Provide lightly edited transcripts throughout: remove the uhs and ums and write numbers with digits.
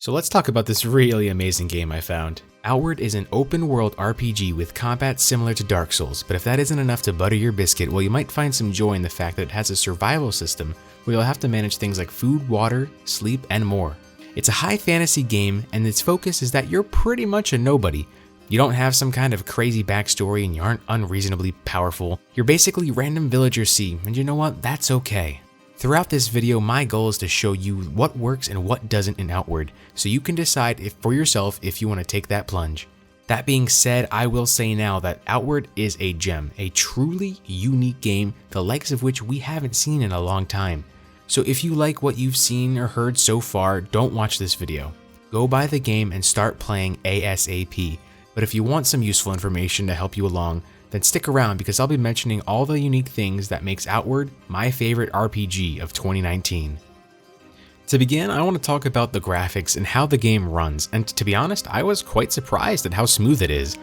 So let's talk about this really amazing game I found. Outward is an open world RPG with combat similar to Dark Souls, but if that isn't enough to butter your biscuit, well, you might find some joy in the fact that it has a survival system where you'll have to manage things like food, water, sleep, and more. It's a high fantasy game, and its focus is that you're pretty much a nobody. You don't have some kind of crazy backstory and you aren't unreasonably powerful. You're basically random villager C, and you know what? That's okay. Throughout this video, my goal is to show you what works and what doesn't in Outward, so you can decide for yourself if you want to take that plunge. That being said, I will say now that Outward is a gem, a truly unique game, the likes of which we haven't seen in a long time. So if you like what you've seen or heard so far, don't watch this video. Go buy the game and start playing ASAP. But if you want some useful information to help you along, then stick around because I'll be mentioning all the unique things that makes Outward my favorite RPG of 2019. To begin, I want to talk about the graphics and how the game runs, and to be honest, I was quite surprised at how smooth it is.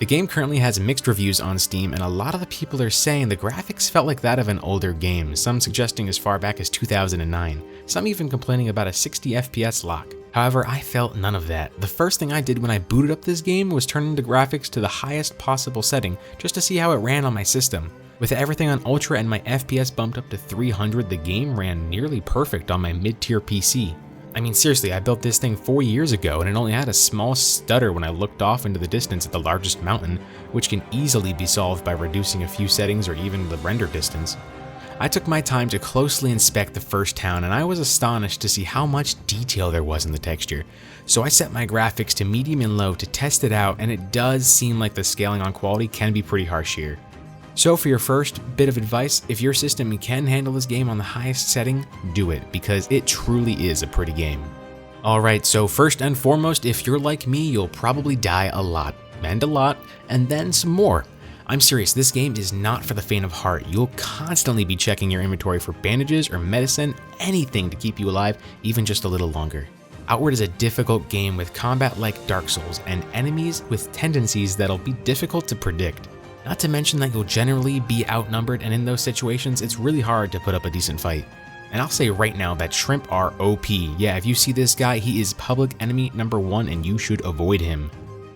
The game currently has mixed reviews on Steam, and a lot of the people are saying the graphics felt like that of an older game, some suggesting as far back as 2009, some even complaining about a 60 FPS lock. However, I felt none of that. The first thing I did when I booted up this game was turn the graphics to the highest possible setting just to see how it ran on my system. With everything on Ultra and my FPS bumped up to 300, the game ran nearly perfect on my mid-tier PC. I mean, seriously, I built this thing 4 years ago and it only had a small stutter when I looked off into the distance at the largest mountain, which can easily be solved by reducing a few settings or even the render distance. I took my time to closely inspect the first town and I was astonished to see how much detail there was in the texture. So I set my graphics to medium and low to test it out, and it does seem like the scaling on quality can be pretty harsh here. So for your first bit of advice, if your system can handle this game on the highest setting, do it, because it truly is a pretty game. Alright, so first and foremost, if you're like me, you'll probably die a lot, and then some more. I'm serious, this game is not for the faint of heart. You'll constantly be checking your inventory for bandages or medicine, anything to keep you alive, even just a little longer. Outward is a difficult game with combat like Dark Souls and enemies with tendencies that'll be difficult to predict. Not to mention that you'll generally be outnumbered, and in those situations, it's really hard to put up a decent fight. And I'll say right now that shrimp are OP. Yeah, if you see this guy, he is public enemy number 1 and you should avoid him.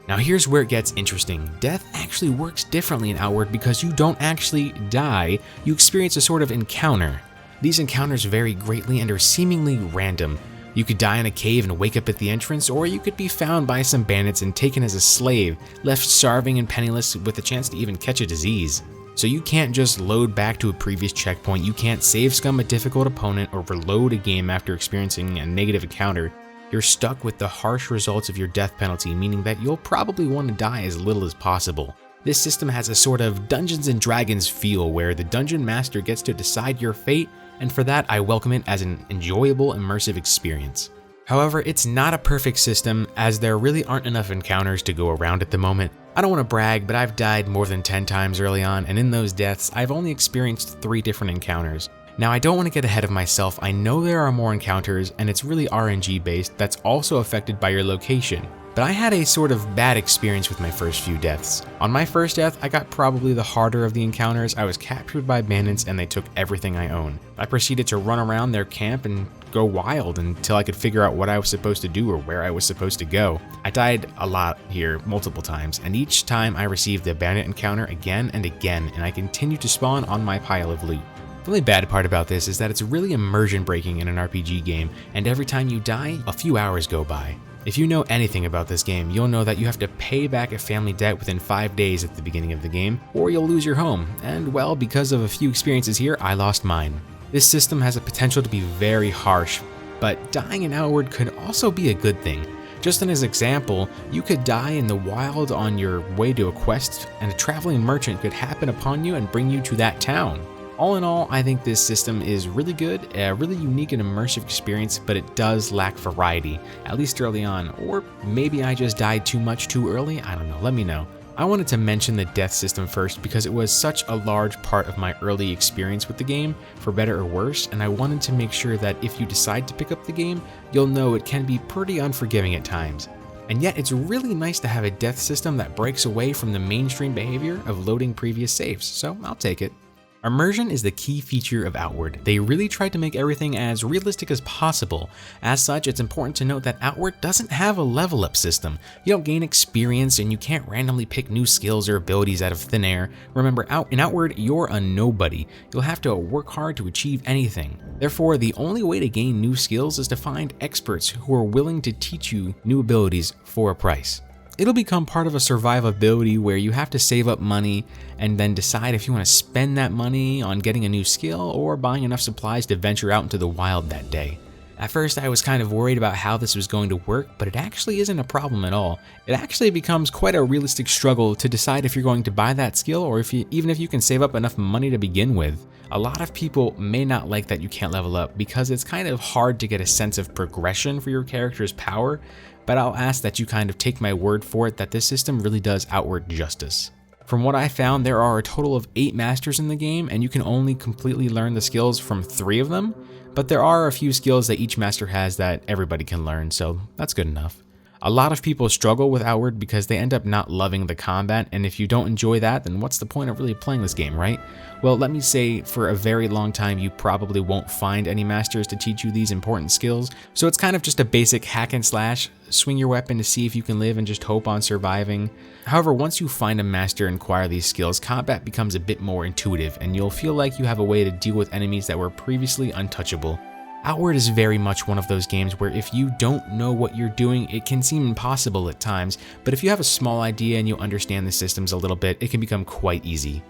Now here's where it gets interesting. Death actually works differently in Outward because you don't actually die, you experience a sort of encounter. These encounters vary greatly and are seemingly random. You could die in a cave and wake up at the entrance, or you could be found by some bandits and taken as a slave, left starving and penniless with a chance to even catch a disease. So you can't just load back to a previous checkpoint, you can't save scum a difficult opponent or reload a game after experiencing a negative encounter. You're stuck with the harsh results of your death penalty, meaning that you'll probably want to die as little as possible. This system has a sort of Dungeons and Dragons feel where the dungeon master gets to decide your fate, and for that I welcome it as an enjoyable, immersive experience. However, it's not a perfect system as there really aren't enough encounters to go around at the moment. I don't want to brag, but I've died more than 10 times early on, and in those deaths, I've only experienced 3 different encounters. Now, I don't want to get ahead of myself. I know there are more encounters, and it's really RNG based that's also affected by your location. But I had a sort of bad experience with my first few deaths. On my first death, I got probably the harder of the encounters. I was captured by bandits and they took everything I own. I proceeded to run around their camp and go wild until I could figure out what I was supposed to do or where I was supposed to go. I died a lot here, multiple times, and each time I received a bandit encounter again and again, and I continued to spawn on my pile of loot. The only bad part about this is that it's really immersion breaking in an RPG game, and every time you die, a few hours go by. If you know anything about this game, you'll know that you have to pay back a family debt within 5 days at the beginning of the game, or you'll lose your home, and well, because of a few experiences here, I lost mine. This system has a potential to be very harsh, but dying in Outward could also be a good thing. Just as an example, you could die in the wild on your way to a quest, and a traveling merchant could happen upon you and bring you to that town. All in all, I think this system is really good, a really unique and immersive experience, but it does lack variety, at least early on, or maybe I just died too much too early, I don't know, let me know. I wanted to mention the death system first because it was such a large part of my early experience with the game, for better or worse, and I wanted to make sure that if you decide to pick up the game, you'll know it can be pretty unforgiving at times. And yet it's really nice to have a death system that breaks away from the mainstream behavior of loading previous saves, so I'll take it. Immersion is the key feature of Outward. They really tried to make everything as realistic as possible. As such, it's important to note that Outward doesn't have a level up system. You don't gain experience and you can't randomly pick new skills or abilities out of thin air. Remember, in Outward, you're a nobody. You'll have to work hard to achieve anything. Therefore, the only way to gain new skills is to find experts who are willing to teach you new abilities for a price. It'll become part of a survivability where you have to save up money and then decide if you want to spend that money on getting a new skill or buying enough supplies to venture out into the wild that day. At first, I was kind of worried about how this was going to work, but it actually isn't a problem at all. It actually becomes quite a realistic struggle to decide if you're going to buy that skill or even if you can save up enough money to begin with. A lot of people may not like that you can't level up because it's kind of hard to get a sense of progression for your character's power, but I'll ask that you kind of take my word for it that this system really does Outward justice. From what I found, there are a total of 8 masters in the game, and you can only completely learn the skills from 3 of them, but there are a few skills that each master has that everybody can learn, so that's good enough. A lot of people struggle with Outward because they end up not loving the combat, and if you don't enjoy that, then what's the point of really playing this game, right? Well, let me say, for a very long time, you probably won't find any masters to teach you these important skills, so it's kind of just a basic hack and slash, swing your weapon to see if you can live and just hope on surviving. However, once you find a master and acquire these skills, combat becomes a bit more intuitive, and you'll feel like you have a way to deal with enemies that were previously untouchable. Outward is very much one of those games where if you don't know what you're doing, it can seem impossible at times, but if you have a small idea and you understand the systems a little bit, it can become quite easy.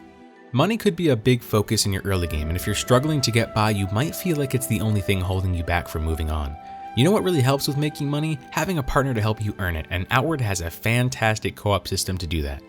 Money could be a big focus in your early game, and if you're struggling to get by, you might feel like it's the only thing holding you back from moving on. You know what really helps with making money? Having a partner to help you earn it, and Outward has a fantastic co-op system to do that.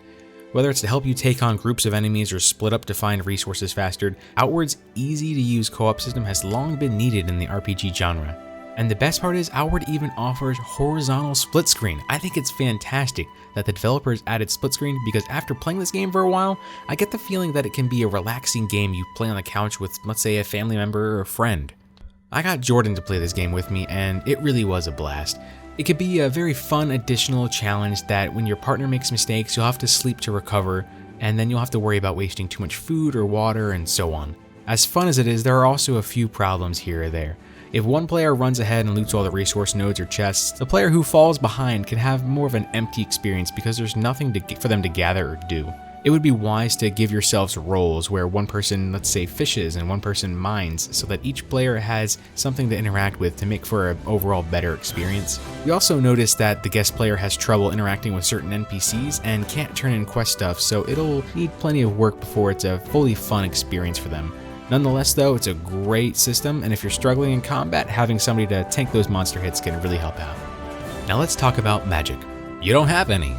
Whether it's to help you take on groups of enemies or split up to find resources faster, Outward's easy-to-use co-op system has long been needed in the RPG genre. And the best part is, Outward even offers horizontal split screen. I think it's fantastic that the developers added split screen because after playing this game for a while, I get the feeling that it can be a relaxing game you play on the couch with, let's say, a family member or a friend. I got Jordan to play this game with me, and it really was a blast. It could be a very fun additional challenge that when your partner makes mistakes, you'll have to sleep to recover, and then you'll have to worry about wasting too much food or water and so on. As fun as it is, there are also a few problems here or there. If one player runs ahead and loots all the resource nodes or chests, the player who falls behind can have more of an empty experience because there's nothing for them to gather or do. It would be wise to give yourselves roles where one person, let's say, fishes and one person mines, so that each player has something to interact with to make for an overall better experience. We also noticed that the guest player has trouble interacting with certain NPCs and can't turn in quest stuff, so it'll need plenty of work before it's a fully fun experience for them. Nonetheless though, it's a great system, and if you're struggling in combat, having somebody to tank those monster hits can really help out. Now let's talk about magic. You don't have any.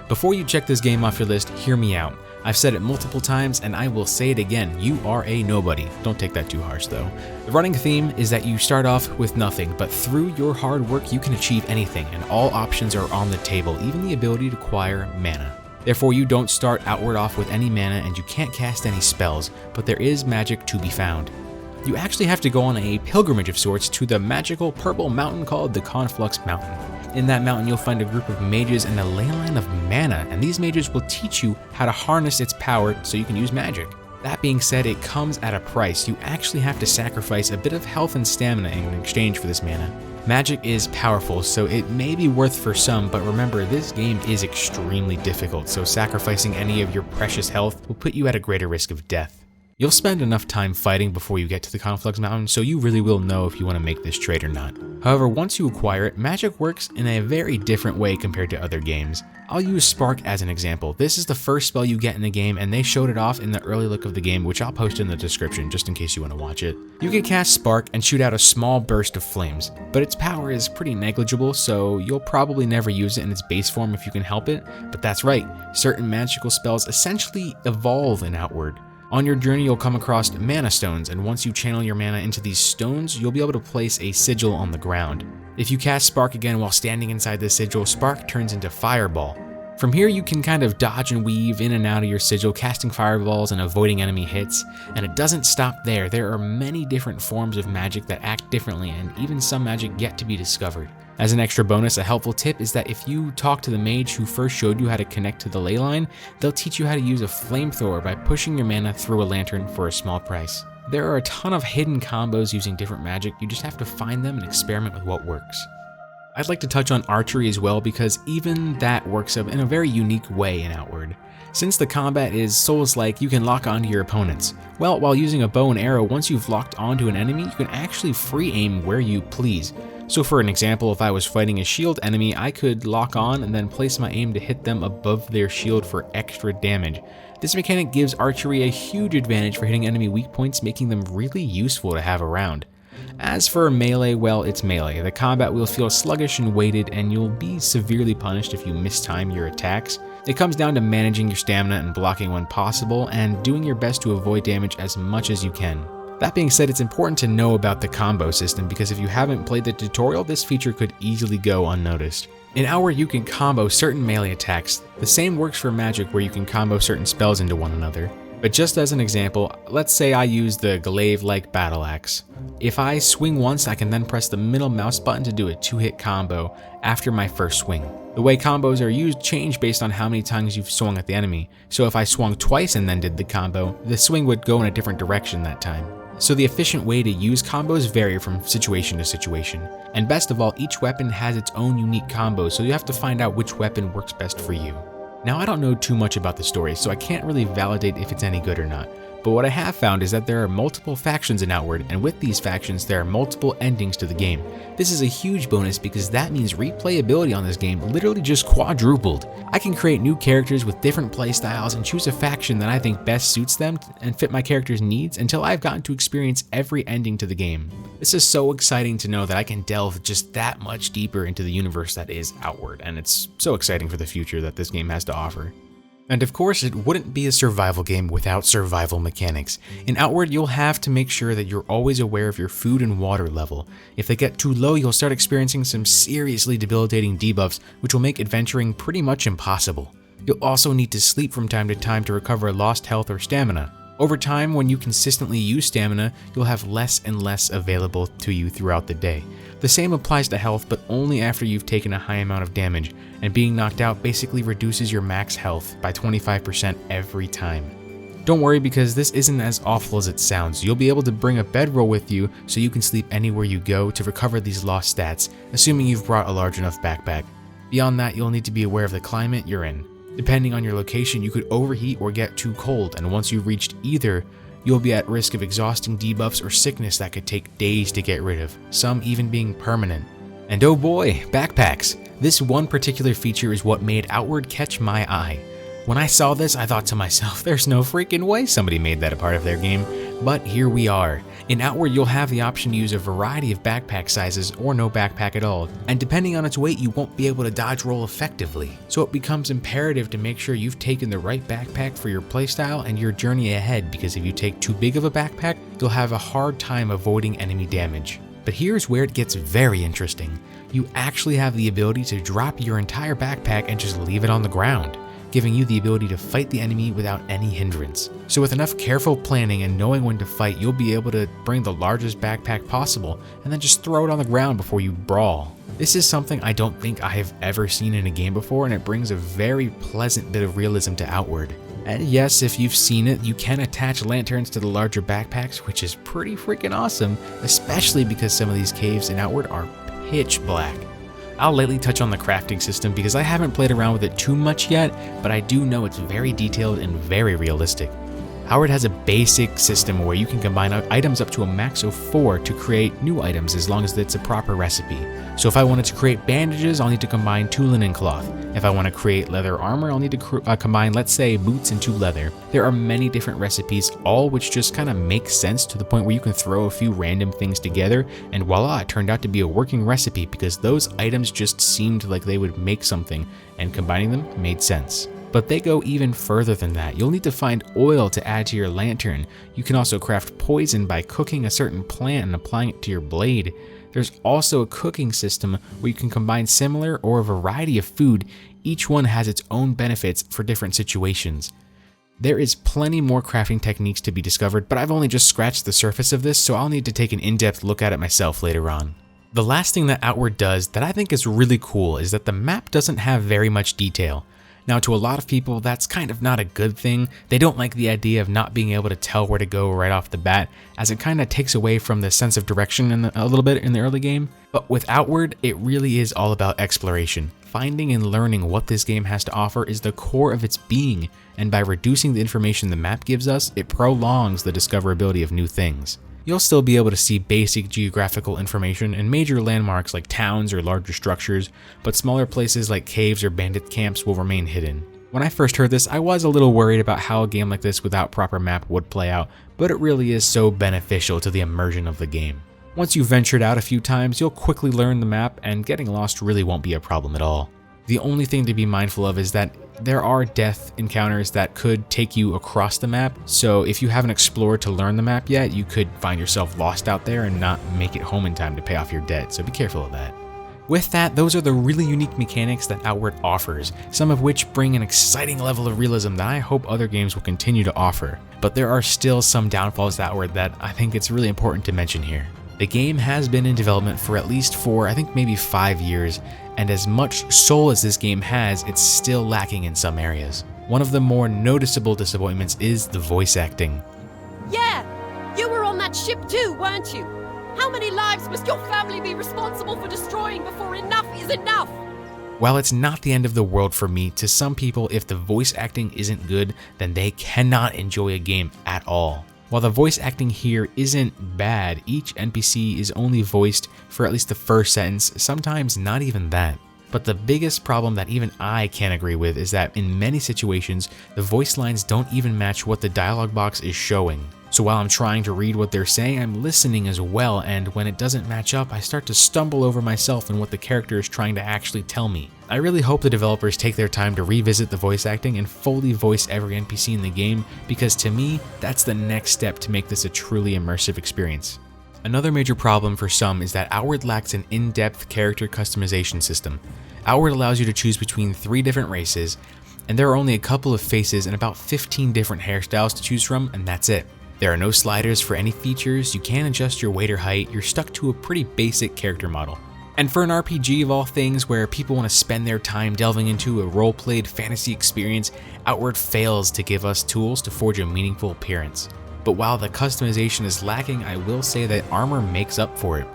Before you check this game off your list, hear me out. I've said it multiple times and I will say it again, you are a nobody. Don't take that too harsh though. The running theme is that you start off with nothing, but through your hard work you can achieve anything, and all options are on the table, even the ability to acquire mana. Therefore, you don't start Outward off with any mana and you can't cast any spells, but there is magic to be found. You actually have to go on a pilgrimage of sorts to the magical purple mountain called the Conflux Mountain. In that mountain, you'll find a group of mages and a ley line of mana, and these mages will teach you how to harness its power so you can use magic. That being said, it comes at a price. You actually have to sacrifice a bit of health and stamina in exchange for this mana. Magic is powerful, so it may be worth for some, but remember, this game is extremely difficult, so sacrificing any of your precious health will put you at a greater risk of death. You'll spend enough time fighting before you get to the Conflux Mountain, so you really will know if you want to make this trade or not. However, once you acquire it, magic works in a very different way compared to other games. I'll use Spark as an example. This is the first spell you get in the game, and they showed it off in the early look of the game, which I'll post in the description just in case you want to watch it. You can cast Spark and shoot out a small burst of flames, but its power is pretty negligible, so you'll probably never use it in its base form if you can help it. But that's right, certain magical spells essentially evolve in Outward. On your journey, you'll come across mana stones, and once you channel your mana into these stones, you'll be able to place a sigil on the ground. If you cast Spark again while standing inside the sigil, Spark turns into Fireball. From here you can kind of dodge and weave in and out of your sigil, casting fireballs and avoiding enemy hits, and it doesn't stop there. There are many different forms of magic that act differently, and even some magic yet to be discovered. As an extra bonus, a helpful tip is that if you talk to the mage who first showed you how to connect to the ley line, they'll teach you how to use a flamethrower by pushing your mana through a lantern for a small price. There are a ton of hidden combos using different magic, you just have to find them and experiment with what works. I'd like to touch on archery as well, because even that works in a very unique way in Outward. Since the combat is Souls-like, you can lock onto your opponents. Well, while using a bow and arrow, once you've locked onto an enemy, you can actually free aim where you please. So for an example, if I was fighting a shield enemy, I could lock on and then place my aim to hit them above their shield for extra damage. This mechanic gives archery a huge advantage for hitting enemy weak points, making them really useful to have around. As for melee, well, it's melee. The combat will feel sluggish and weighted, and you'll be severely punished if you mistime your attacks. It comes down to managing your stamina and blocking when possible, and doing your best to avoid damage as much as you can. That being said, it's important to know about the combo system, because if you haven't played the tutorial, this feature could easily go unnoticed. In Outward, you can combo certain melee attacks. The same works for magic, where you can combo certain spells into one another. But just as an example, let's say I use the glaive-like battle axe. If I swing once, I can then press the middle mouse button to do a 2-hit combo after my first swing. The way combos are used change based on how many times you've swung at the enemy. So if I swung twice and then did the combo, the swing would go in a different direction that time. So the efficient way to use combos vary from situation to situation. And best of all, each weapon has its own unique combos, so you have to find out which weapon works best for you. Now, I don't know too much about the story, so I can't really validate if it's any good or not. But what I have found is that there are multiple factions in Outward, and with these factions, there are multiple endings to the game. This is a huge bonus because that means replayability on this game literally just quadrupled. I can create new characters with different playstyles and choose a faction that I think best suits them and fit my character's needs until I've gotten to experience every ending to the game. This is so exciting to know that I can delve just that much deeper into the universe that is Outward, and it's so exciting for the future that this game has to offer. And of course, it wouldn't be a survival game without survival mechanics. In Outward, you'll have to make sure that you're always aware of your food and water level. If they get too low, you'll start experiencing some seriously debilitating debuffs, which will make adventuring pretty much impossible. You'll also need to sleep from time to time to recover lost health or stamina. Over time, when you consistently use stamina, you'll have less and less available to you throughout the day. The same applies to health, but only after you've taken a high amount of damage, and being knocked out basically reduces your max health by 25% every time. Don't worry, because this isn't as awful as it sounds. You'll be able to bring a bedroll with you so you can sleep anywhere you go to recover these lost stats, assuming you've brought a large enough backpack. Beyond that, you'll need to be aware of the climate you're in. Depending on your location, you could overheat or get too cold, and once you've reached either, you'll be at risk of exhausting debuffs or sickness that could take days to get rid of, some even being permanent. And oh boy, backpacks! This one particular feature is what made Outward catch my eye. When I saw this, I thought to myself, there's no freaking way somebody made that a part of their game, but here we are. In Outward, you'll have the option to use a variety of backpack sizes or no backpack at all, and depending on its weight, you won't be able to dodge roll effectively. So it becomes imperative to make sure you've taken the right backpack for your playstyle and your journey ahead, because if you take too big of a backpack, you'll have a hard time avoiding enemy damage. But here's where it gets very interesting. You actually have the ability to drop your entire backpack and just leave it on the ground, giving you the ability to fight the enemy without any hindrance. So with enough careful planning and knowing when to fight, you'll be able to bring the largest backpack possible and then just throw it on the ground before you brawl. This is something I don't think I have ever seen in a game before, and it brings a very pleasant bit of realism to Outward. And yes, if you've seen it, you can attach lanterns to the larger backpacks, which is pretty freaking awesome, especially because some of these caves in Outward are pitch black. I'll lightly touch on the crafting system because I haven't played around with it too much yet, but I do know it's very detailed and very realistic. Outward has a basic system where you can combine items up to a max of 4 to create new items as long as it's a proper recipe. So if I wanted to create bandages, I'll need to combine 2 linen cloth. If I want to create leather armor, I'll need to combine, let's say, boots and 2 leather. There are many different recipes, all which just kind of make sense to the point where you can throw a few random things together, and voila, it turned out to be a working recipe because those items just seemed like they would make something, and combining them made sense. But they go even further than that. You'll need to find oil to add to your lantern. You can also craft poison by cooking a certain plant and applying it to your blade. There's also a cooking system where you can combine similar or a variety of food. Each one has its own benefits for different situations. There is plenty more crafting techniques to be discovered, but I've only just scratched the surface of this, so I'll need to take an in-depth look at it myself later on. The last thing that Outward does that I think is really cool is that the map doesn't have very much detail. Now, to a lot of people, that's kind of not a good thing. They don't like the idea of not being able to tell where to go right off the bat, as it kind of takes away from the sense of direction a little bit in the early game. But with Outward, it really is all about exploration. Finding and learning what this game has to offer is the core of its being, and by reducing the information the map gives us, it prolongs the discoverability of new things. You'll still be able to see basic geographical information and major landmarks like towns or larger structures, but smaller places like caves or bandit camps will remain hidden. When I first heard this, I was a little worried about how a game like this without proper map would play out, but it really is so beneficial to the immersion of the game. Once you've ventured out a few times, you'll quickly learn the map, and getting lost really won't be a problem at all. The only thing to be mindful of is that there are death encounters that could take you across the map, so if you haven't explored to learn the map yet, you could find yourself lost out there and not make it home in time to pay off your debt, so be careful of that. With that, those are the really unique mechanics that Outward offers, some of which bring an exciting level of realism that I hope other games will continue to offer. But there are still some downfalls to Outward that I think it's really important to mention here. The game has been in development for at least I think maybe 5 years, and as much soul as this game has, it's still lacking in some areas. One of the more noticeable disappointments is the voice acting. Yeah, you were on that ship too, weren't you? How many lives must your family be responsible for destroying before enough is enough? While it's not the end of the world for me, to some people, if the voice acting isn't good, then they cannot enjoy a game at all. While the voice acting here isn't bad, each NPC is only voiced for at least the first sentence, sometimes not even that. But the biggest problem that even I can't agree with is that in many situations, the voice lines don't even match what the dialogue box is showing. So while I'm trying to read what they're saying, I'm listening as well, and when it doesn't match up, I start to stumble over myself and what the character is trying to actually tell me. I really hope the developers take their time to revisit the voice acting and fully voice every NPC in the game, because to me, that's the next step to make this a truly immersive experience. Another major problem for some is that Outward lacks an in-depth character customization system. Outward allows you to choose between 3 different races, and there are only a couple of faces and about 15 different hairstyles to choose from, and that's it. There are no sliders for any features, you can't adjust your weight or height, you're stuck to a pretty basic character model. And for an RPG of all things where people want to spend their time delving into a role-played fantasy experience, Outward fails to give us tools to forge a meaningful appearance. But while the customization is lacking, I will say that armor makes up for it.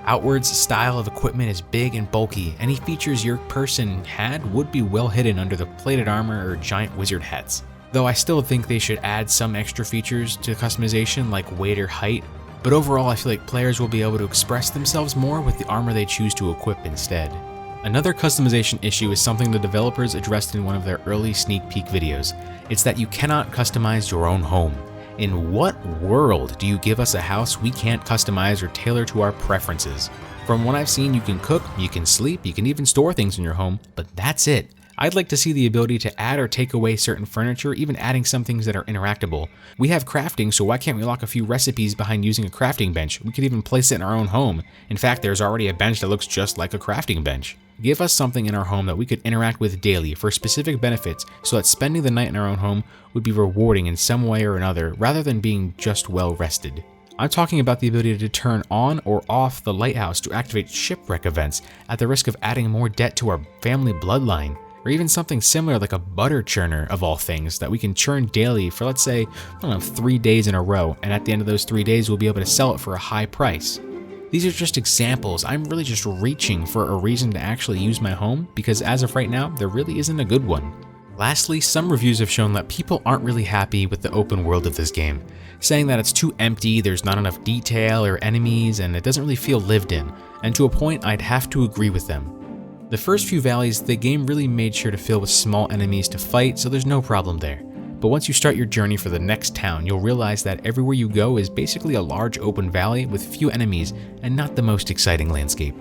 Outward's style of equipment is big and bulky. Any features your person had would be well hidden under the plated armor or giant wizard hats. Though I still think they should add some extra features to customization like weight or height, but overall I feel like players will be able to express themselves more with the armor they choose to equip instead. Another customization issue is something the developers addressed in one of their early sneak peek videos. It's that you cannot customize your own home. In what world do you give us a house we can't customize or tailor to our preferences? From what I've seen, you can cook, you can sleep, you can even store things in your home, but that's it. I'd like to see the ability to add or take away certain furniture, even adding some things that are interactable. We have crafting, so why can't we lock a few recipes behind using a crafting bench? We could even place it in our own home. In fact, there's already a bench that looks just like a crafting bench. Give us something in our home that we could interact with daily for specific benefits, so that spending the night in our own home would be rewarding in some way or another, rather than being just well rested. I'm talking about the ability to turn on or off the lighthouse to activate shipwreck events at the risk of adding more debt to our family bloodline. Or even something similar like a butter churner of all things that we can churn daily for, let's say, 3 days in a row, and at the end of those 3 days we'll be able to sell it for a high price. These are just examples. I'm really just reaching for a reason to actually use my home, because as of right now, there really isn't a good one. Lastly, some reviews have shown that people aren't really happy with the open world of this game, saying that it's too empty, there's not enough detail or enemies, and it doesn't really feel lived in, and to a point I'd have to agree with them. The first few valleys, the game really made sure to fill with small enemies to fight, so there's no problem there. But once you start your journey for the next town, you'll realize that everywhere you go is basically a large open valley with few enemies and not the most exciting landscape.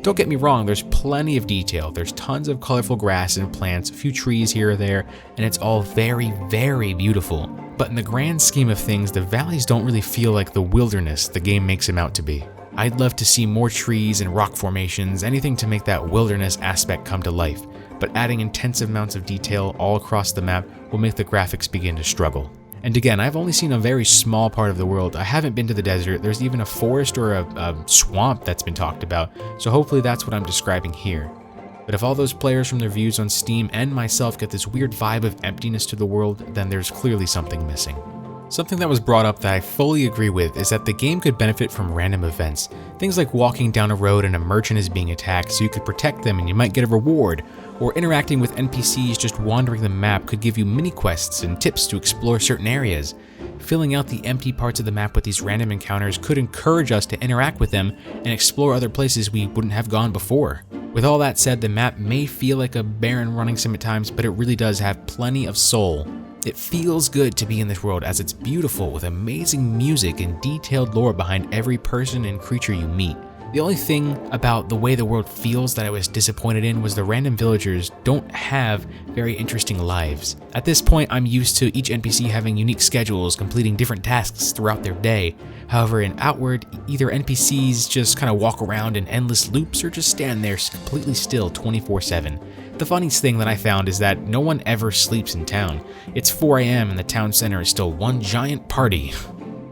Don't get me wrong, there's plenty of detail, there's tons of colorful grass and plants, a few trees here or there, and it's all very, very beautiful. But in the grand scheme of things, the valleys don't really feel like the wilderness the game makes them out to be. I'd love to see more trees and rock formations, anything to make that wilderness aspect come to life, but adding intensive amounts of detail all across the map will make the graphics begin to struggle. And again, I've only seen a very small part of the world. I haven't been to the desert. There's even a forest or a swamp that's been talked about, so hopefully that's what I'm describing here. But if all those players from their reviews on Steam and myself get this weird vibe of emptiness to the world, then there's clearly something missing. Something that was brought up that I fully agree with is that the game could benefit from random events. Things like walking down a road and a merchant is being attacked so you could protect them and you might get a reward, or interacting with NPCs just wandering the map could give you mini quests and tips to explore certain areas. Filling out the empty parts of the map with these random encounters could encourage us to interact with them and explore other places we wouldn't have gone before. With all that said, the map may feel like a barren running sim at times, but it really does have plenty of soul. It feels good to be in this world as it's beautiful with amazing music and detailed lore behind every person and creature you meet. The only thing about the way the world feels that I was disappointed in was the random villagers don't have very interesting lives. At this point, I'm used to each NPC having unique schedules, completing different tasks throughout their day. However, in Outward, either NPCs just kind of walk around in endless loops or just stand there completely still 24/7. The funniest thing that I found is that no one ever sleeps in town. It's 4 AM and the town center is still one giant party.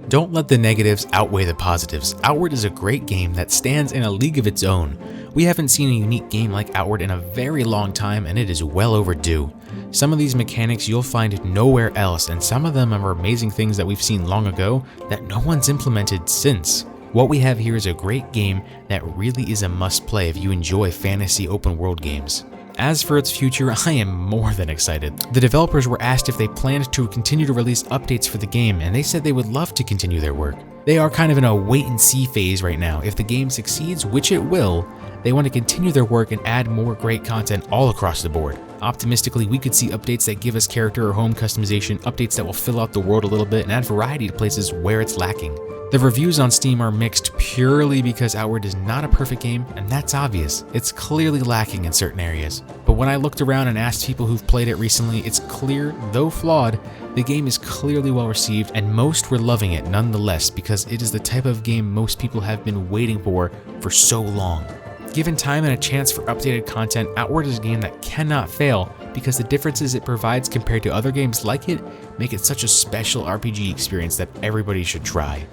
Don't let the negatives outweigh the positives. Outward is a great game that stands in a league of its own. We haven't seen a unique game like Outward in a very long time, and it is well overdue. Some of these mechanics you'll find nowhere else, and some of them are amazing things that we've seen long ago that no one's implemented since. What we have here is a great game that really is a must-play if you enjoy fantasy open world games. As for its future, I am more than excited. The developers were asked if they planned to continue to release updates for the game, and they said they would love to continue their work. They are kind of in a wait-and-see phase right now. If the game succeeds, which it will, they want to continue their work and add more great content all across the board. Optimistically, we could see updates that give us character or home customization, updates that will fill out the world a little bit and add variety to places where it's lacking. The reviews on Steam are mixed purely because Outward is not a perfect game, and that's obvious. It's clearly lacking in certain areas. But when I looked around and asked people who've played it recently, it's clear, though flawed, the game is clearly well received, and most were loving it nonetheless because it is the type of game most people have been waiting for so long. Given time and a chance for updated content, Outward is a game that cannot fail because the differences it provides compared to other games like it make it such a special RPG experience that everybody should try.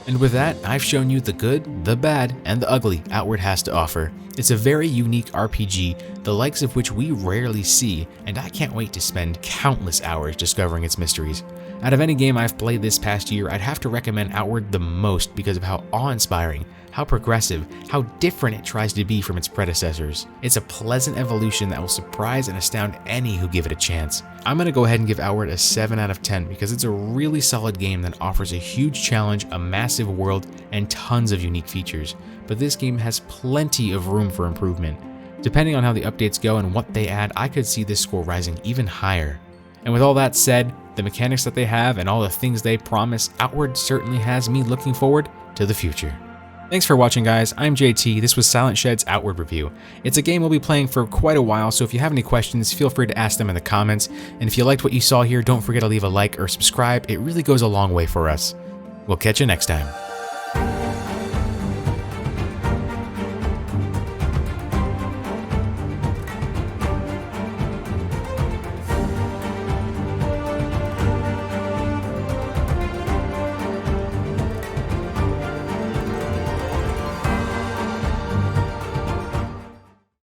And with that, I've shown you the good, the bad, and the ugly Outward has to offer. It's a very unique RPG, the likes of which we rarely see, and I can't wait to spend countless hours discovering its mysteries. Out of any game I've played this past year, I'd have to recommend Outward the most because of how awe-inspiring, how progressive, how different it tries to be from its predecessors. It's a pleasant evolution that will surprise and astound any who give it a chance. I'm going to go ahead and give Outward a 7 out of 10 because it's a really solid game that offers a huge challenge, a massive world, and tons of unique features. But this game has plenty of room for improvement. Depending on how the updates go and what they add, I could see this score rising even higher. And with all that said, the mechanics that they have and all the things they promise, Outward certainly has me looking forward to the future. Thanks for watching, guys. I'm JT. This was Silent Shed's Outward review. It's a game we'll be playing for quite a while, so if you have any questions, feel free to ask them in the comments. And if you liked what you saw here, don't forget to leave a like or subscribe. It really goes a long way for us. We'll catch you next time.